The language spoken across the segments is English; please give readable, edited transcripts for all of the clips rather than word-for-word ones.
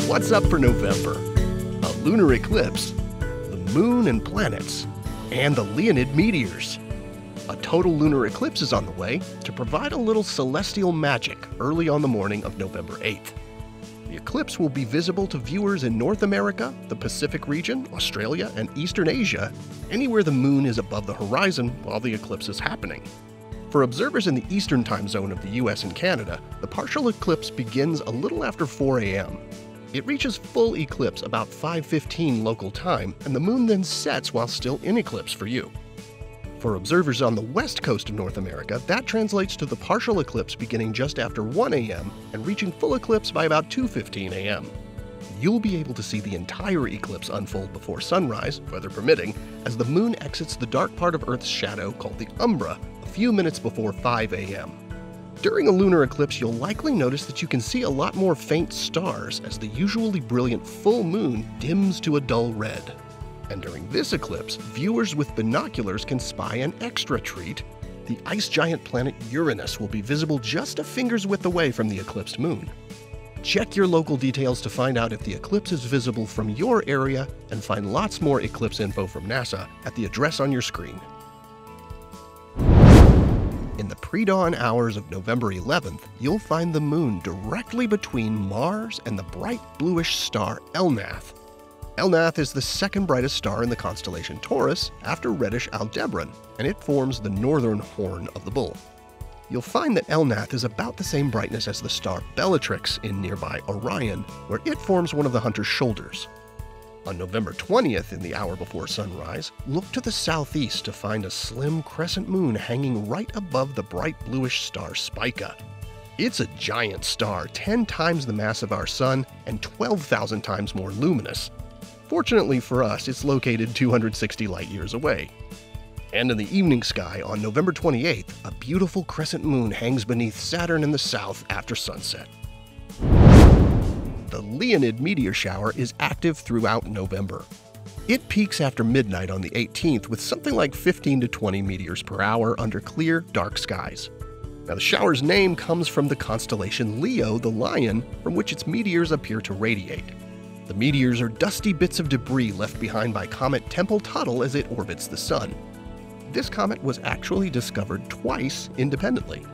What's up for November? A lunar eclipse, the moon and planets, and the Leonid meteors. A total lunar eclipse is on the way to provide a little celestial magic early on the morning of November 8th. The eclipse will be visible to viewers in North America, the Pacific region, Australia, and Eastern Asia, anywhere the moon is above the horizon while the eclipse is happening. For observers in the eastern time zone of the US and Canada, the partial eclipse begins a little after 4 a.m. It reaches full eclipse about 5:15 local time, and the moon then sets while still in eclipse for you. For observers on the west coast of North America, that translates to the partial eclipse beginning just after 1 a.m. and reaching full eclipse by about 2:15 a.m. You'll be able to see the entire eclipse unfold before sunrise, weather permitting, as the moon exits the dark part of Earth's shadow called the umbra a few minutes before 5 a.m. During a lunar eclipse, you'll likely notice that you can see a lot more faint stars as the usually brilliant full moon dims to a dull red. And during this eclipse, viewers with binoculars can spy an extra treat. The ice giant planet Uranus will be visible just a finger's width away from the eclipsed moon. Check your local details to find out if the eclipse is visible from your area, and find lots more eclipse info from NASA at the address on your screen. In the pre-dawn hours of November 11th, you'll find the moon directly between Mars and the bright bluish star Elnath. Elnath is the second brightest star in the constellation Taurus after reddish Aldebaran, and it forms the northern horn of the bull. You'll find that Elnath is about the same brightness as the star Bellatrix in nearby Orion, where it forms one of the Hunter's shoulders. On November 20th, in the hour before sunrise, look to the southeast to find a slim crescent moon hanging right above the bright bluish star Spica. It's a giant star, 10 times the mass of our Sun and 12,000 times more luminous. Fortunately for us, it's located 260 light-years away. And in the evening sky on November 28th, a beautiful crescent moon hangs beneath Saturn in the south after sunset. The Leonid meteor shower is active throughout November. It peaks after midnight on the 18th with something like 15 to 20 meteors per hour under clear, dark skies. Now, the shower's name comes from the constellation Leo, the lion, from which its meteors appear to radiate. The meteors are dusty bits of debris left behind by comet Tempel-Tuttle as it orbits the Sun. This comet was actually discovered twice independently.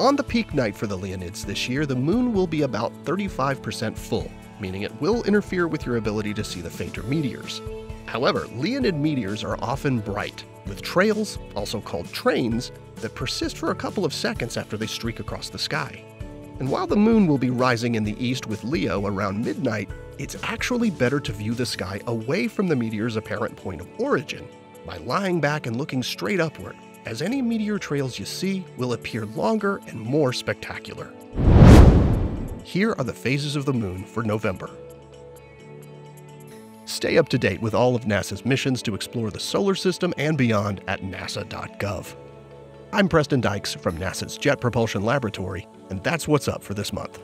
On the peak night for the Leonids this year, the moon will be about 35% full, meaning it will interfere with your ability to see the fainter meteors. However, Leonid meteors are often bright, with trails, also called trains, that persist for a couple of seconds after they streak across the sky. And while the moon will be rising in the east with Leo around midnight, it's actually better to view the sky away from the meteor's apparent point of origin by lying back and looking straight upward, as any meteor trails you see will appear longer and more spectacular. Here are the phases of the moon for November. Stay up to date with all of NASA's missions to explore the solar system and beyond at nasa.gov. I'm Preston Dykes from NASA's Jet Propulsion Laboratory, and that's what's up for this month.